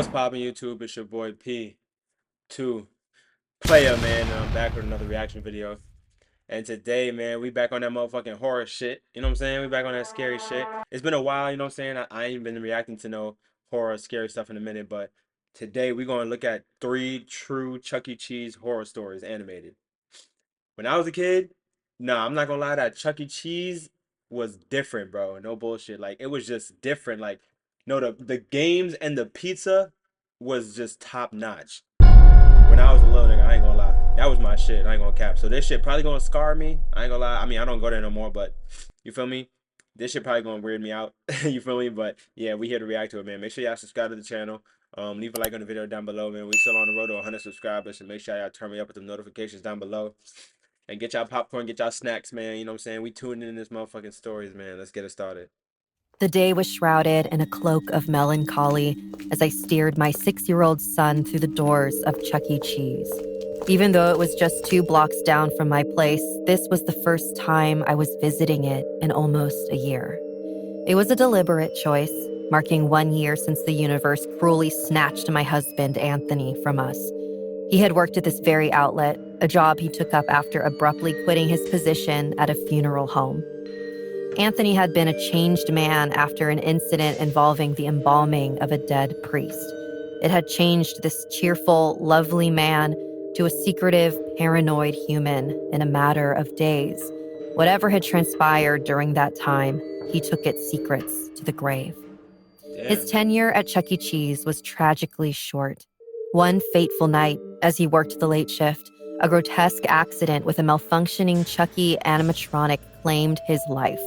What's poppin' YouTube? It's your boy P2 Player, man. And I'm back with another reaction video. And today, man, we back on that motherfucking horror shit. You know what I'm saying? We back on that scary shit. It's been a while, you know what I'm saying? I ain't been reacting to no horror, scary stuff in a minute, but today we're gonna look at 3 true Chuck E. Cheese horror stories animated. When I was a kid, nah, I'm not gonna lie, that Chuck E. Cheese was different, bro. No bullshit. Like it was just different. Like, no, the games and the pizza was just top notch. When I was a little nigga, I ain't gonna lie. That was my shit. I ain't gonna cap. So this shit probably gonna scar me. I ain't gonna lie. I mean, I don't go there no more, but you feel me? This shit probably gonna weird me out. You feel me? But yeah, we here to react to it, man. Make sure y'all subscribe to the channel. Leave a like on the video down below, man. We still on the road to 100 subscribers, so make sure y'all turn me up with the notifications down below. And get y'all popcorn, get y'all snacks, man. You know what I'm saying? We tuning in this motherfucking stories, man. Let's get it started. The day was shrouded in a cloak of melancholy as I steered my 6-year-old son through the doors of Chuck E. Cheese. Even though it was just 2 blocks down from my place, this was the first time I was visiting it in almost a year. It was a deliberate choice, marking 1 year since the universe cruelly snatched my husband, Anthony, from us. He had worked at this very outlet, a job he took up after abruptly quitting his position at a funeral home. Anthony had been a changed man after an incident involving the embalming of a dead priest. It had changed this cheerful, lovely man to a secretive, paranoid human in a matter of days. Whatever had transpired during that time, he took its secrets to the grave. Damn. His tenure at Chuck E. Cheese was tragically short. One fateful night, as he worked the late shift, a grotesque accident with a malfunctioning Chuck E. animatronic claimed his life.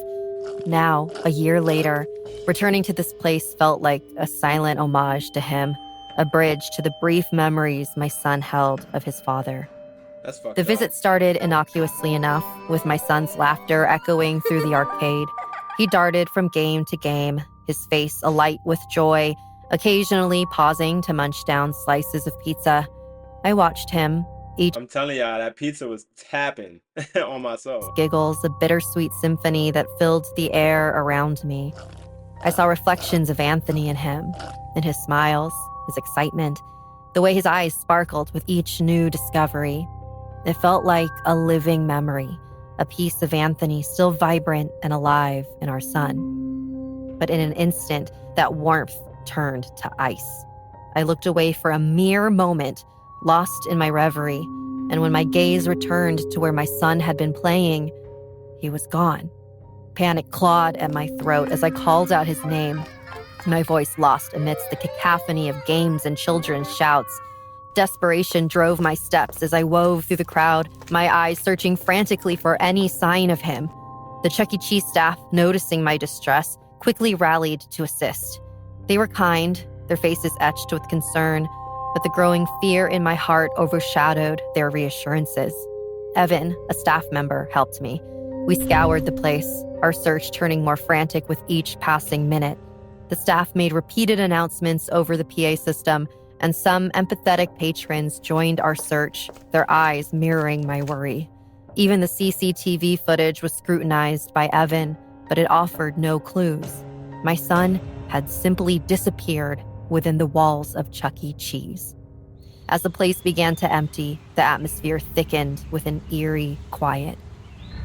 Now, a year later, returning to this place felt like a silent homage to him, a bridge to the brief memories my son held of his father. That's fucked The up. visit started innocuously enough, with my son's laughter echoing through the arcade. He darted from game to game, his face alight with joy, occasionally pausing to munch down slices of pizza. I watched him, each I'm telling y'all, that pizza was tapping on my soul. giggles a bittersweet symphony that filled the air around me. I saw reflections of Anthony in him, in his smiles, his excitement, the way his eyes sparkled with each new discovery. It felt like a living memory, a piece of Anthony still vibrant and alive in our son. But in an instant, that warmth turned to ice. I looked away for a mere moment, lost in my reverie, and when my gaze returned to where my son had been playing, he was gone. Panic clawed at my throat as I called out his name, my voice lost amidst the cacophony of games and children's shouts. Desperation drove my steps as I wove through the crowd, my eyes searching frantically for any sign of him. The Chuck E. Cheese staff, noticing my distress, quickly rallied to assist. They were kind, their faces etched with concern, but the growing fear in my heart overshadowed their reassurances. Evan, a staff member, helped me. We scoured the place, our search turning more frantic with each passing minute. The staff made repeated announcements over the PA system, and some empathetic patrons joined our search, their eyes mirroring my worry. Even the CCTV footage was scrutinized by Evan, but it offered no clues. My son had simply disappeared within the walls of Chuck E. Cheese. As the place began to empty, the atmosphere thickened with an eerie quiet.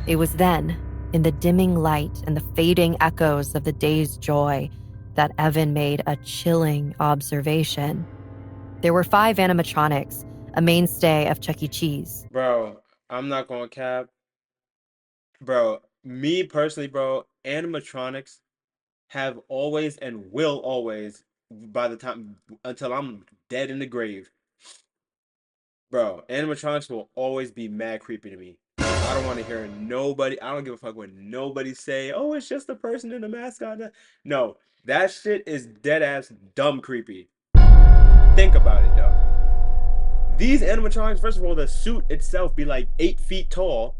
It was then, in the dimming light and the fading echoes of the day's joy, that Evan made a chilling observation. There were 5 animatronics, a mainstay of Chuck E. Cheese. Bro, I'm not gonna cap. Bro, me personally, bro, animatronics have always and will always, by the time until I'm dead in the grave, bro, animatronics will always be mad creepy to me. I don't want to hear nobody. I don't give a fuck what nobody say. Oh, it's just a person in a mascot. No, that shit is dead ass dumb creepy. Think about it though. These animatronics, first of all, the suit itself be like 8 feet tall,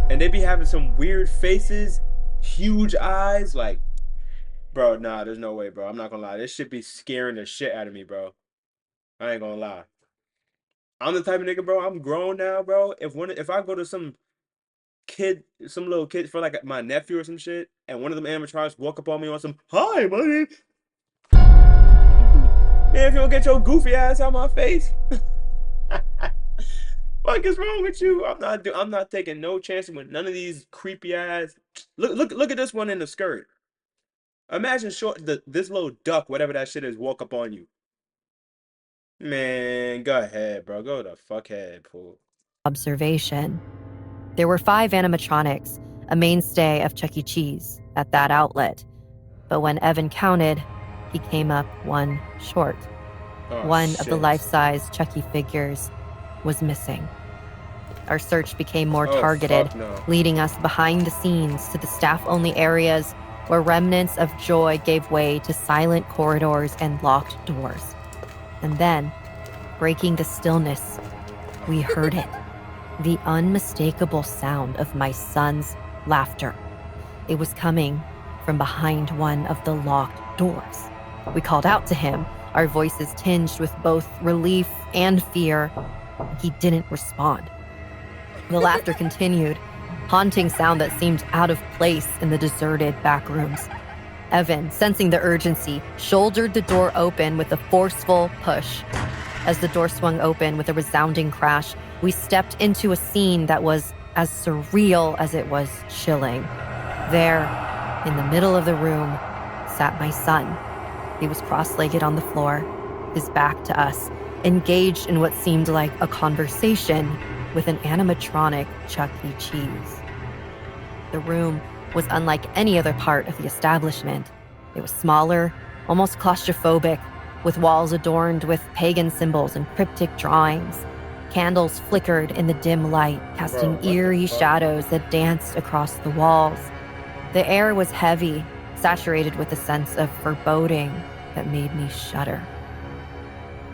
and they be having some weird faces, huge eyes. Like, bro, nah, there's no way, bro. I'm not gonna lie. This shit be scaring the shit out of me, bro. I ain't gonna lie. I'm the type of nigga, bro. I'm grown now, bro. If I go to some little kid for like my nephew or some shit, and one of them animatronics walk up on me on some, hi, buddy. if you don't get your goofy ass out my face. Fuck is wrong with you? I'm not taking no chances with none of these creepy ass. Look at this one in the skirt. Imagine this little duck, whatever that shit is, walk up on you. Man, go ahead, bro. Go the fuck ahead, fool. Observation. There were 5 animatronics, a mainstay of Chuck E. Cheese, at that outlet. But when Evan counted, he came up 1 short. One of the life-size Chucky figures was missing. Our search became more targeted, leading us behind the scenes to the staff-only areas where remnants of joy gave way to silent corridors and locked doors. And then, breaking the stillness, we heard it. The unmistakable sound of my son's laughter. It was coming from behind one of the locked doors. We called out to him, our voices tinged with both relief and fear. He didn't respond. The laughter continued, haunting sound that seemed out of place in the deserted back rooms. Evan, sensing the urgency, shouldered the door open with a forceful push. As the door swung open with a resounding crash, we stepped into a scene that was as surreal as it was chilling. There, in the middle of the room, sat my son. He was cross-legged on the floor, his back to us, engaged in what seemed like a conversation with an animatronic Chuck E. Cheese. The room was unlike any other part of the establishment. It was smaller, almost claustrophobic, with walls adorned with pagan symbols and cryptic drawings. Candles flickered in the dim light, casting eerie shadows that danced across the walls. The air was heavy, saturated with a sense of foreboding that made me shudder.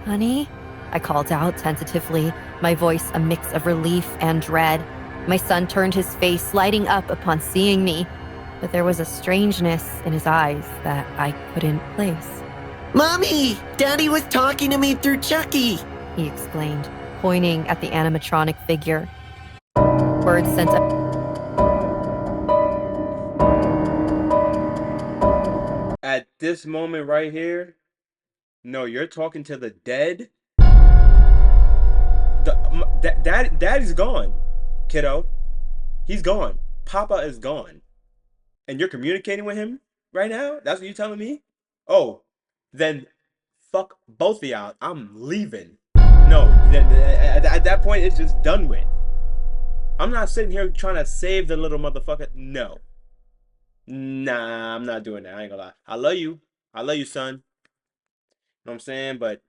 "Honey?" I called out tentatively, my voice a mix of relief and dread. My son turned his face, lighting up upon seeing me, but there was a strangeness in his eyes that I couldn't place. "Mommy! Daddy was talking to me through Chucky!" he explained, pointing at the animatronic figure. Words sent At this moment right here, no, you're talking to the dead? Daddy's gone, kiddo. He's gone. Papa is gone. And you're communicating with him right now? That's what you're telling me? Oh, then fuck both of y'all. I'm leaving. No, at that point, it's just done with. I'm not sitting here trying to save the little motherfucker. No. Nah, I'm not doing that. I ain't gonna lie. I love you. I love you, son. You know what I'm saying? But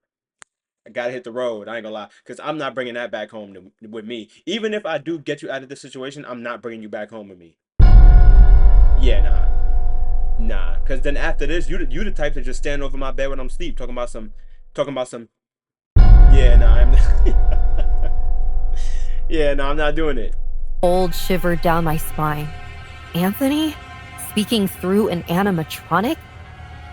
I gotta hit the road. I ain't gonna lie. Because I'm not bringing that back home with me. Even if I do get you out of this situation, I'm not bringing you back home with me. Yeah, nah. Because then after this, you the type to just stand over my bed when I'm asleep, talking about some. Yeah, nah, I'm not. Yeah, no, I'm not doing it. Cold shivered down my spine. Anthony? Speaking through an animatronic?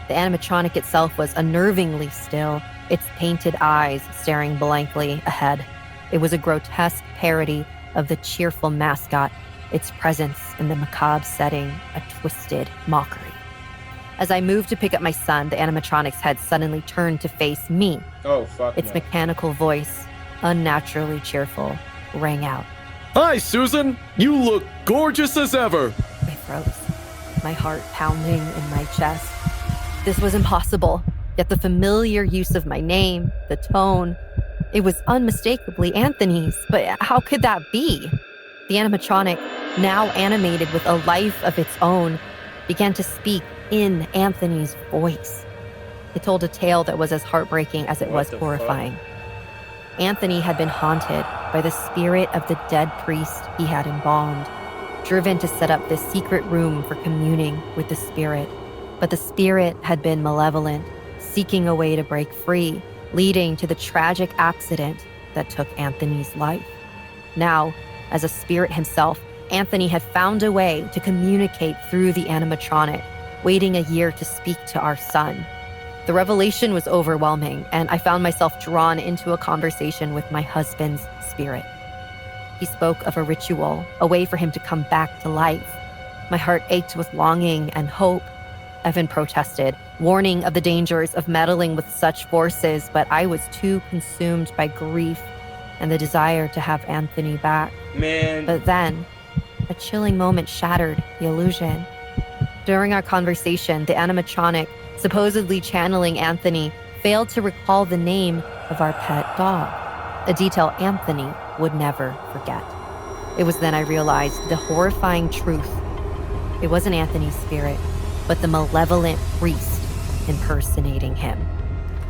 The animatronic itself was unnervingly still, its painted eyes staring blankly ahead. It was a grotesque parody of the cheerful mascot, its presence in the macabre setting a twisted mockery. As I moved to pick up my son, the animatronic's head suddenly turned to face me. Oh, fuck Its mechanical voice, unnaturally cheerful, rang out. "Hi, Susan! You look gorgeous as ever!" I froze, my heart pounding in my chest. This was impossible, yet the familiar use of my name, the tone, it was unmistakably Anthony's, but how could that be? The animatronic, now animated with a life of its own, began to speak in Anthony's voice. It told a tale that was as heartbreaking as it was horrifying. Anthony had been haunted by the spirit of the dead priest he had embalmed, driven to set up this secret room for communing with the spirit. But the spirit had been malevolent, seeking a way to break free, leading to the tragic accident that took Anthony's life. Now, as a spirit himself, Anthony had found a way to communicate through the animatronic, waiting a year to speak to our son. The revelation was overwhelming, and I found myself drawn into a conversation with my husband's spirit. He spoke of a ritual, a way for him to come back to life. My heart ached with longing and hope. Evan protested, warning of the dangers of meddling with such forces, but I was too consumed by grief and the desire to have Anthony back. Man. But then, a chilling moment shattered the illusion. During our conversation, the animatronic, supposedly channeling Anthony, failed to recall the name of our pet dog, a detail Anthony would never forget. It was then I realized the horrifying truth. It wasn't Anthony's spirit, but the malevolent priest impersonating him.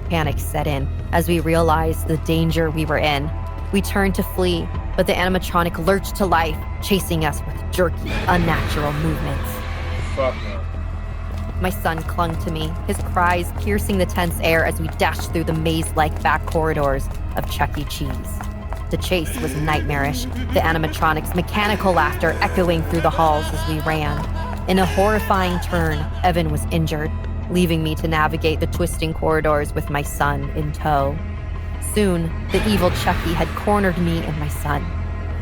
Panic set in as we realized the danger we were in. We turned to flee, but the animatronic lurched to life, chasing us with jerky, unnatural movements. Fuck no. My son clung to me, his cries piercing the tense air as we dashed through the maze-like back corridors of Chuck E. Cheese. The chase was nightmarish, the animatronic's mechanical laughter echoing through the halls as we ran. In a horrifying turn, Evan was injured, leaving me to navigate the twisting corridors with my son in tow. Soon, the evil Chucky had cornered me and my son.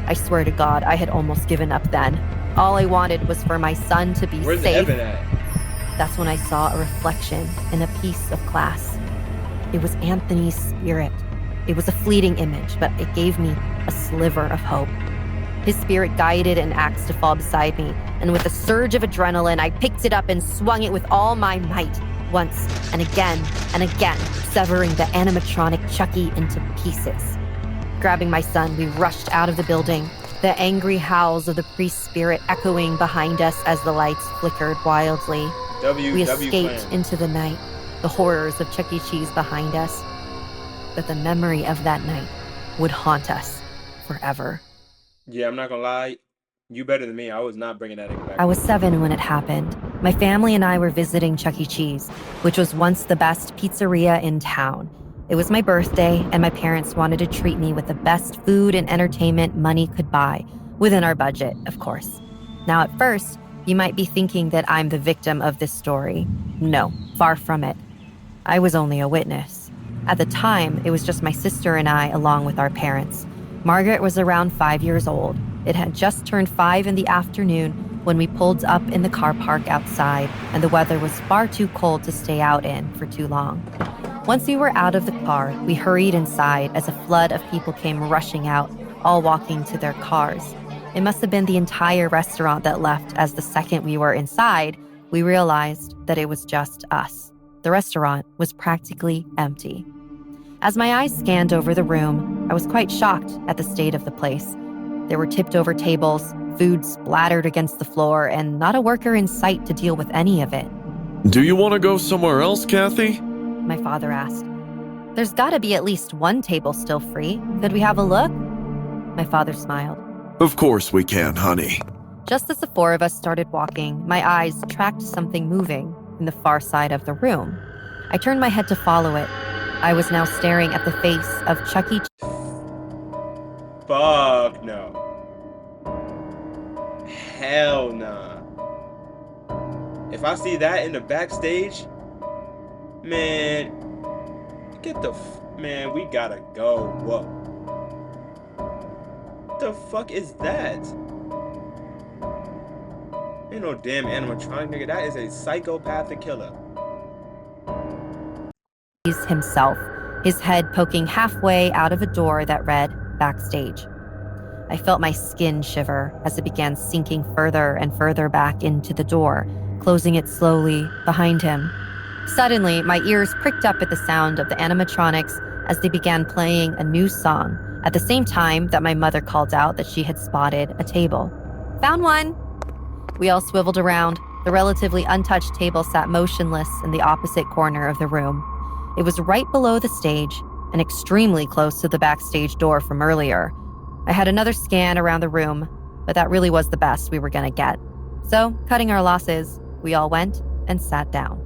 I swear to God, I had almost given up then. All I wanted was for my son to be Where's safe. Evan at? That's when I saw a reflection in a piece of glass. It was Anthony's spirit. It was a fleeting image, but it gave me a sliver of hope. His spirit guided an axe to fall beside me, and with a surge of adrenaline, I picked it up and swung it with all my might, once and again, severing the animatronic Chucky into pieces. Grabbing my son, we rushed out of the building, the angry howls of the priest's spirit echoing behind us as the lights flickered wildly. We escaped into the night, the horrors of Chuck E. Cheese behind us. But the memory of that night would haunt us forever. Yeah, I'm not gonna lie. You better than me. I was not bringing that back. I was 7 when it happened. My family and I were visiting Chuck E. Cheese, which was once the best pizzeria in town. It was my birthday, and my parents wanted to treat me with the best food and entertainment money could buy, within our budget, of course. Now, at first, you might be thinking that I'm the victim of this story. No, far from it. I was only a witness. At the time, it was just my sister and I, along with our parents. Margaret was around 5 years old. It had just turned 5 in the afternoon when we pulled up in the car park outside, and the weather was far too cold to stay out in for too long. Once we were out of the car, we hurried inside as a flood of people came rushing out, all walking to their cars. It must have been the entire restaurant that left, as the second we were inside, we realized that it was just us. The restaurant was practically empty. As my eyes scanned over the room, I was quite shocked at the state of the place. There were tipped-over tables, food splattered against the floor, and not a worker in sight to deal with any of it. Do you want to go somewhere else, Kathy? My father asked. There's gotta be at least one table still free. Could we have a look? My father smiled. Of course we can, honey. Just as the 4 of us started walking, my eyes tracked something moving in the far side of the room. I turned my head to follow it. I was now staring at the face of Chuck E. Fuck no. Hell nah. If I see that in the backstage, man, man, we gotta go. Whoa. What the fuck is that? Ain't no damn animatronic, nigga. That is a psychopathic killer. Himself, his head poking halfway out of a door that read backstage. I felt my skin shiver as it began sinking further and further back into the door, closing it slowly behind him. Suddenly, my ears pricked up at the sound of the animatronics as they began playing a new song, at the same time that my mother called out that she had spotted a table. Found one! We all swiveled around. The relatively untouched table sat motionless in the opposite corner of the room. It was right below the stage and extremely close to the backstage door from earlier. I had another scan around the room, but that really was the best we were gonna get. So, cutting our losses, we all went and sat down.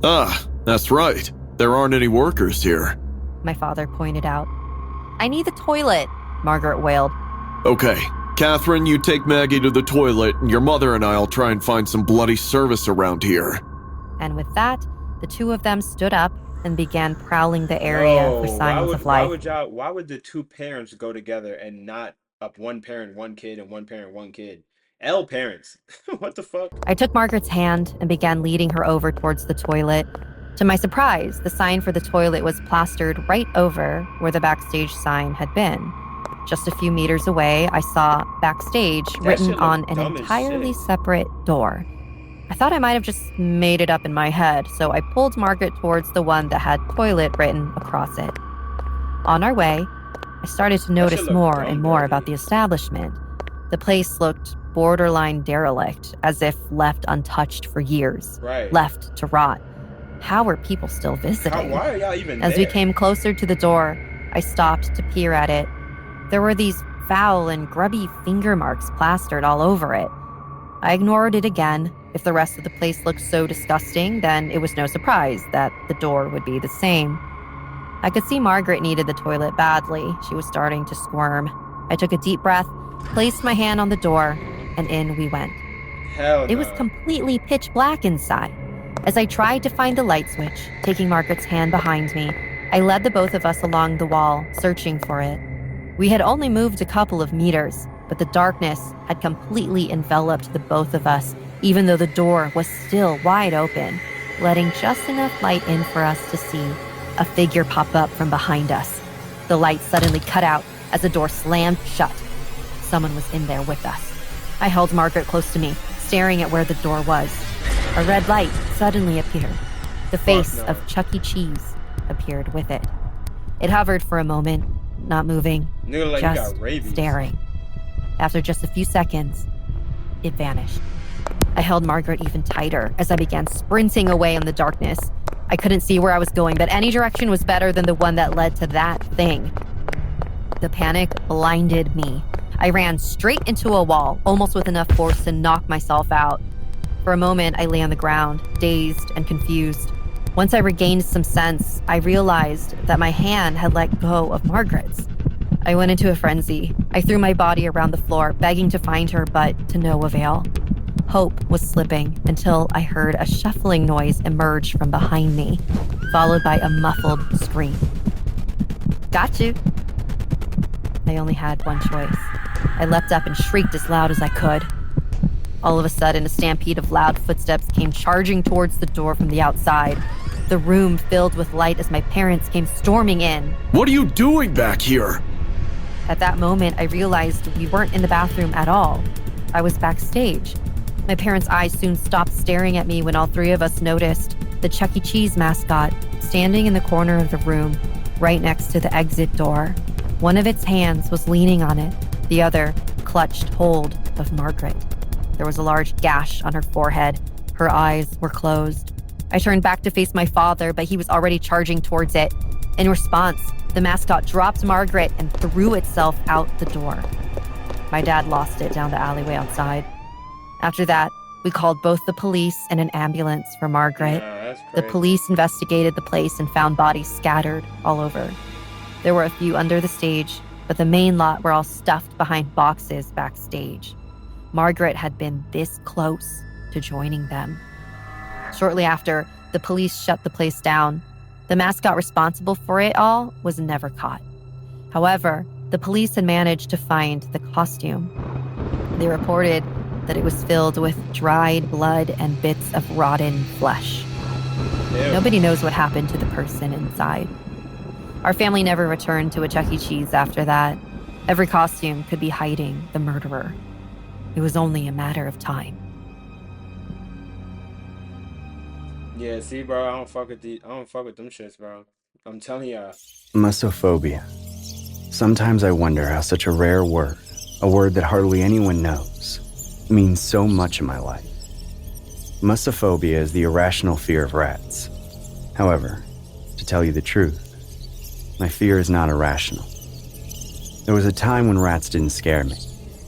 Ah, that's right. There aren't any workers here. My father pointed out. I need the toilet, Margaret wailed. Okay, Catherine, you take Maggie to the toilet, and your mother and I'll try and find some bloody service around here. And with that, the 2 of them stood up and began prowling the area for signs of life. Why would the 2 parents go together and not up one parent, one kid, and one parent, one kid? Parents. What the fuck? I took Margaret's hand and began leading her over towards the toilet. To my surprise, the sign for the toilet was plastered right over where the backstage sign had been. Just a few meters away, I saw backstage written on an entirely separate door. I thought I might have just made it up in my head, so I pulled Margaret towards the one that had toilet written across it. On our way, I started to notice more and more about the establishment. The place looked borderline derelict, as if left untouched for years, left to rot. How were people still visiting? Why are y'all even As there? we came closer to the door, I stopped to peer at it. There were these foul and grubby finger marks plastered all over it. I ignored it again. If the rest of the place looked so disgusting, then it was no surprise that the door would be the same. I could see Margaret needed the toilet badly. She was starting to squirm. I took a deep breath, placed my hand on the door, and in we went. Hell no. It was completely pitch black inside. As I tried to find the light switch, taking Margaret's hand behind me, I led the both of us along the wall, searching for it. We had only moved a couple of meters, but the darkness had completely enveloped the both of us, even though the door was still wide open, letting just enough light in for us to see a figure pop up from behind us. The light suddenly cut out as the door slammed shut. Someone was in there with us. I held Margaret close to me, staring at where the door was. A red light suddenly appeared. The face of Chuck E. Cheese appeared with it. It hovered for a moment, not moving, just staring. After just a few seconds, it vanished. I held Margaret even tighter as I began sprinting away in the darkness. I couldn't see where I was going, but any direction was better than the one that led to that thing. The panic blinded me. I ran straight into a wall, almost with enough force to knock myself out. For a moment, I lay on the ground, dazed and confused. Once I regained some sense, I realized that my hand had let go of Margaret's. I went into a frenzy. I threw my body around the floor, begging to find her, but to no avail. Hope was slipping until I heard a shuffling noise emerge from behind me, followed by a muffled scream. Got you. I only had one choice. I leapt up and shrieked as loud as I could. All of a sudden, a stampede of loud footsteps came charging towards the door from the outside. The room filled with light as my parents came storming in. What are you doing back here? At that moment, I realized we weren't in the bathroom at all. I was backstage. My parents' eyes soon stopped staring at me when all three of us noticed the Chuck E. Cheese mascot standing in the corner of the room, right next to the exit door. One of its hands was leaning on it. The other clutched hold of Margaret. There was a large gash on her forehead. Her eyes were closed. I turned back to face my father, but he was already charging towards it. In response, the mascot dropped Margaret and threw itself out the door. My dad lost it down the alleyway outside. After that, we called both the police and an ambulance for Margaret. The police investigated the place and found bodies scattered all over. There were a few under the stage, but the main lot were all stuffed behind boxes backstage. Margaret had been this close to joining them. Shortly after, the police shut the place down. The mascot responsible for it all was never caught. However, the police had managed to find the costume. They reported that it was filled with dried blood and bits of rotten flesh. Ew. Nobody knows what happened to the person inside. Our family never returned to a Chuck E. Cheese after that. Every costume could be hiding the murderer. It was only a matter of time. Yeah, see, bro, I don't fuck with them shits, bro. I'm telling y'all. Mussophobia. Sometimes I wonder how such a rare word, a word that hardly anyone knows, means so much in my life. Mussophobia is the irrational fear of rats. However, to tell you the truth, my fear is not irrational. There was a time when rats didn't scare me.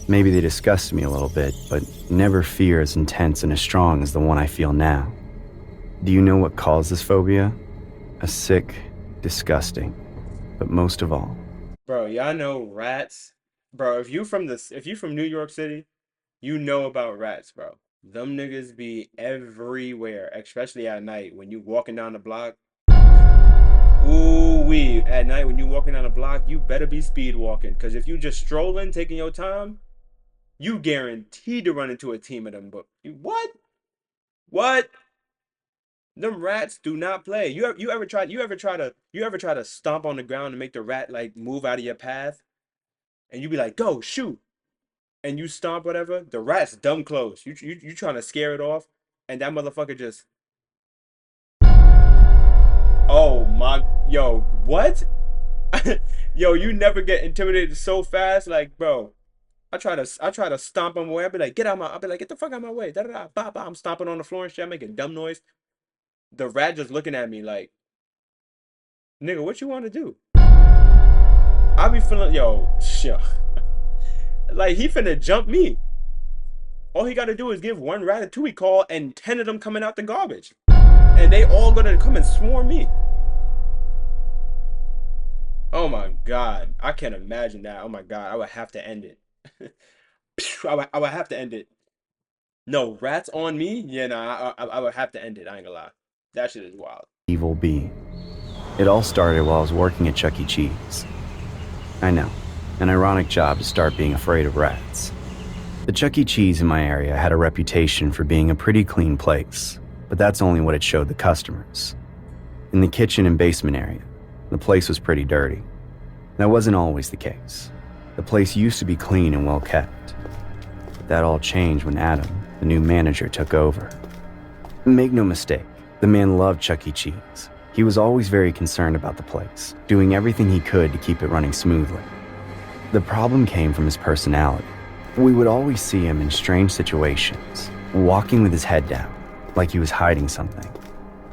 Maybe they disgusted me a little bit, but never fear as intense and as strong as the one I feel now. Do you know what caused this phobia? A sick, disgusting, but most of all. Bro, y'all know rats? Bro, if you from New York City, you know about rats, bro. Them niggas be everywhere, especially at night when you walking down the block. Ooh-wee, at night when you walking down the block, you better be speed walking, because if you just strolling, taking your time, you guaranteed to run into a team of them. But what? What? Them rats do not play. You ever try to stomp on the ground and make the rat like move out of your path? And you be like, go, shoot. And you stomp whatever, the rat's dumb close. You trying to scare it off, and that motherfucker just. Oh my, yo, what? Yo, you never get intimidated so fast, like, bro. I try to stomp him away. I'll be like, I'll be like, get the fuck out of my way. Da da da, ba ba. I'm stomping on the floor and shit. I'm making dumb noise. The rat just looking at me like, nigga, what you want to do? I be feeling, yo, shit. Like, he finna jump me. All he gotta do is give one Ratatouille call and 10 of them coming out the garbage. And they all gonna come and swarm me. Oh my God. I can't imagine that. Oh my God. I would have to end it. I would have to end it. No, rats on me? Yeah, nah, I would have to end it. I ain't gonna lie. That shit is wild. Evil being. It all started while I was working at Chuck E. Cheese. I know, an ironic job to start being afraid of rats. The Chuck E. Cheese in my area had a reputation for being a pretty clean place, but that's only what it showed the customers. In the kitchen and basement area, the place was pretty dirty. That wasn't always the case. The place used to be clean and well kept. But that all changed when Adam, the new manager, took over. Make no mistake, the man loved Chuck E. Cheese. He was always very concerned about the place, doing everything he could to keep it running smoothly. The problem came from his personality. We would always see him in strange situations, walking with his head down, like he was hiding something.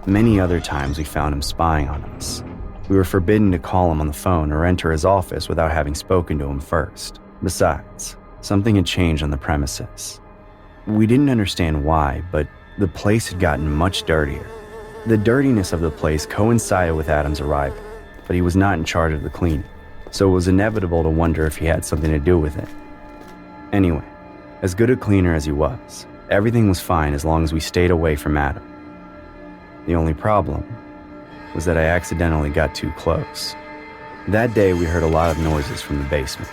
Many other times we found him spying on us. We were forbidden to call him on the phone or enter his office without having spoken to him first. Besides, something had changed on the premises. We didn't understand why, but the place had gotten much dirtier. The dirtiness of the place coincided with Adam's arrival, but he was not in charge of the cleaning, so it was inevitable to wonder if he had something to do with it. Anyway, as good a cleaner as he was, everything was fine as long as we stayed away from Adam. The only problem was that I accidentally got too close. That day we heard a lot of noises from the basement.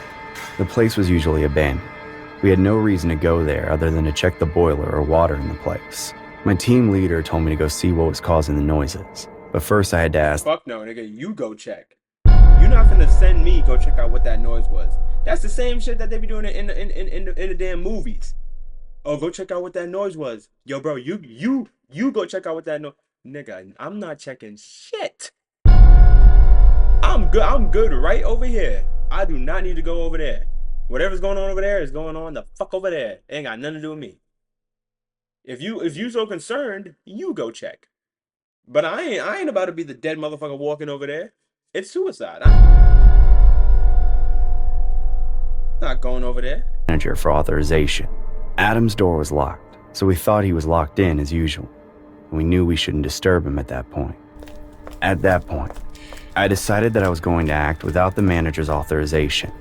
The place was usually abandoned. We had no reason to go there other than to check the boiler or water in the place. My team leader told me to go see what was causing the noises, but first I had to ask. Fuck no, nigga, you go check. You're not finna send me go check out what that noise was. That's the same shit that they be doing in the damn movies. Oh, go check out what that noise was. Yo, bro, you go check out what that noise. Nigga, I'm not checking shit. I'm good right over here. I do not need to go over there. Whatever's going on over there is going on the fuck over there. It ain't got nothing to do with me. If you so concerned, you go check. But I ain't about to be the dead motherfucker walking over there. It's suicide. I'm not going over there. Manager for authorization. Adam's door was locked, so we thought he was locked in as usual. And we knew we shouldn't disturb him at that point. At that point, I decided that I was going to act without the manager's authorization.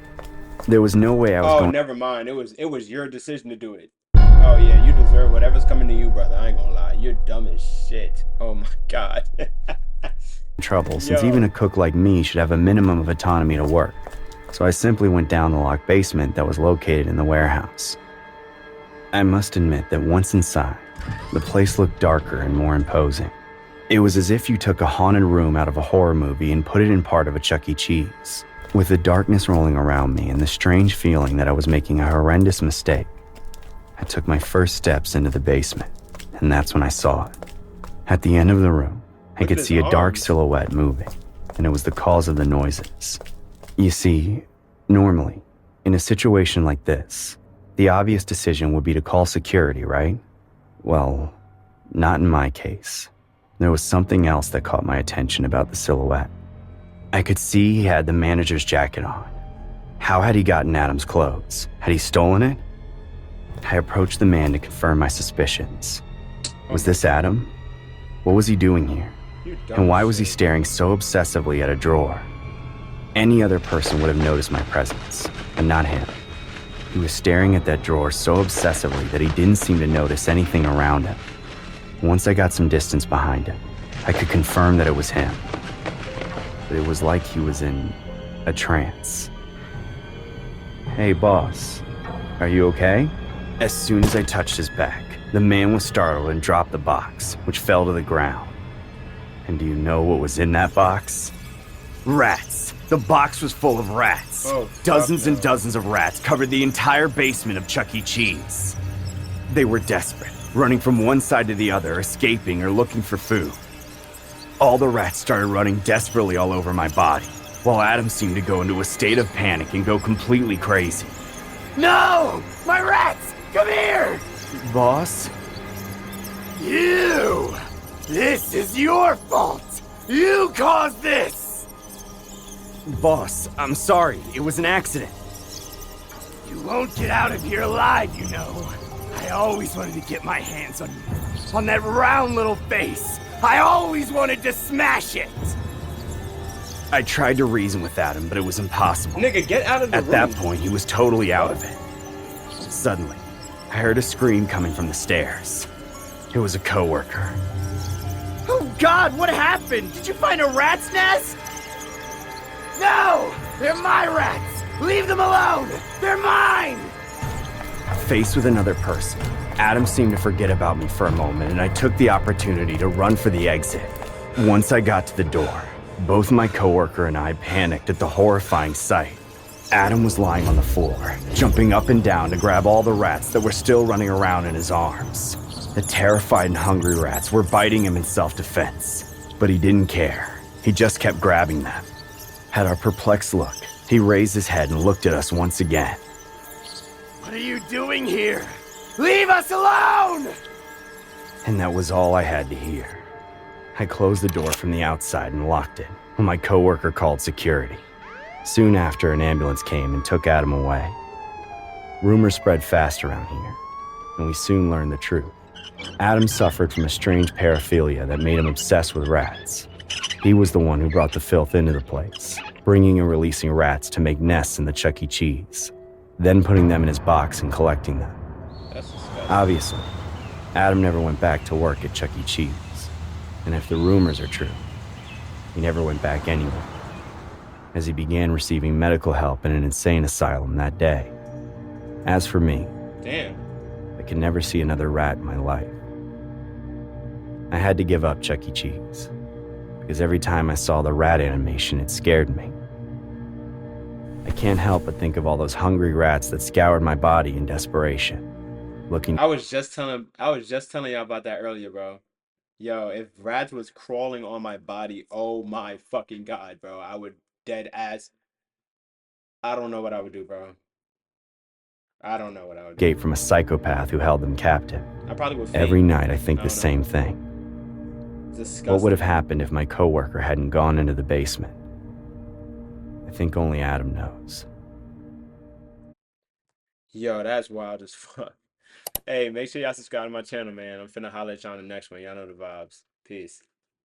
There was no way I was going. Oh, never mind. It was your decision to do it. Oh yeah, you deserve whatever's coming to you, brother. I ain't gonna lie. You're dumb as shit. Oh my God. Trouble, since even a cook like me should have a minimum of autonomy to work. So I simply went down the locked basement that was located in the warehouse. I must admit that once inside, the place looked darker and more imposing. It was as if you took a haunted room out of a horror movie and put it in part of a Chuck E. Cheese. With the darkness rolling around me and the strange feeling that I was making a horrendous mistake, I took my first steps into the basement, and that's when I saw it. At the end of the room, I could see a dark silhouette moving, and it was the cause of the noises. You see, normally, in a situation like this, the obvious decision would be to call security, right? Well, not in my case. There was something else that caught my attention about the silhouette. I could see he had the manager's jacket on. How had he gotten Adam's clothes? Had he stolen it? I approached the man to confirm my suspicions. Was this Adam? What was he doing here? And why was he staring so obsessively at a drawer? Any other person would have noticed my presence, but not him. He was staring at that drawer so obsessively that he didn't seem to notice anything around him. Once I got some distance behind him, I could confirm that it was him. But it was like he was in a trance. Hey, boss, are you okay? As soon as I touched his back, the man was startled and dropped the box, which fell to the ground. And do you know what was in that box? Rats. The box was full of rats. Oh, Dozens fuck and no. dozens of rats covered the entire basement of Chuck E. Cheese. They were desperate, running from one side to the other, escaping or looking for food. All the rats started running desperately all over my body, while Adam seemed to go into a state of panic and go completely crazy. No! My rats! Come here! Boss? You! This is your fault! You caused this! Boss, I'm sorry. It was an accident. You won't get out of here alive, you know. I always wanted to get my hands on you. On that round little face. I always wanted to smash it! I tried to reason with Adam, but it was impossible. Nigga, get out of the At room. that point, he was totally out of it. Suddenly, I heard a scream coming from the stairs. It was a coworker. Oh God, what happened? Did you find a rat's nest? No! They're my rats! Leave them alone! They're mine! Faced with another person, Adam seemed to forget about me for a moment, and I took the opportunity to run for the exit. Once I got to the door, both my coworker and I panicked at the horrifying sight. Adam was lying on the floor, jumping up and down to grab all the rats that were still running around in his arms. The terrified and hungry rats were biting him in self-defense, but he didn't care. He just kept grabbing them. At our perplexed look, he raised his head and looked at us once again. What are you doing here? Leave us alone! And that was all I had to hear. I closed the door from the outside and locked it when my coworker called security. Soon after, an ambulance came and took Adam away. Rumors spread fast around here, and we soon learned the truth. Adam suffered from a strange paraphilia that made him obsessed with rats. He was the one who brought the filth into the place, bringing and releasing rats to make nests in the Chuck E. Cheese, then putting them in his box and collecting them. That's disgusting. Obviously, Adam never went back to work at Chuck E. Cheese. And if the rumors are true, he never went back anywhere, as he began receiving medical help in an insane asylum that day. As for me, Damn. I could never see another rat in my life. I had to give up Chuck E. Cheese, because every time I saw the rat animation, it scared me. I can't help but think of all those hungry rats that scoured my body in desperation, looking I was just telling y'all about that earlier, bro. Yo, if rats was crawling on my body, oh my fucking God, bro. I would dead ass. I don't know what I would do, bro. I don't know what I would do. escape from a psychopath who held them captive. I probably would faint. Every night I think I the don't know. same thing. Disgusting. What would have happened if my coworker hadn't gone into the basement? I think only Adam knows. Yo, that's wild as fuck. Hey, make sure y'all subscribe to my channel, man. I'm finna holler at y'all on the next one. Y'all know the vibes. Peace.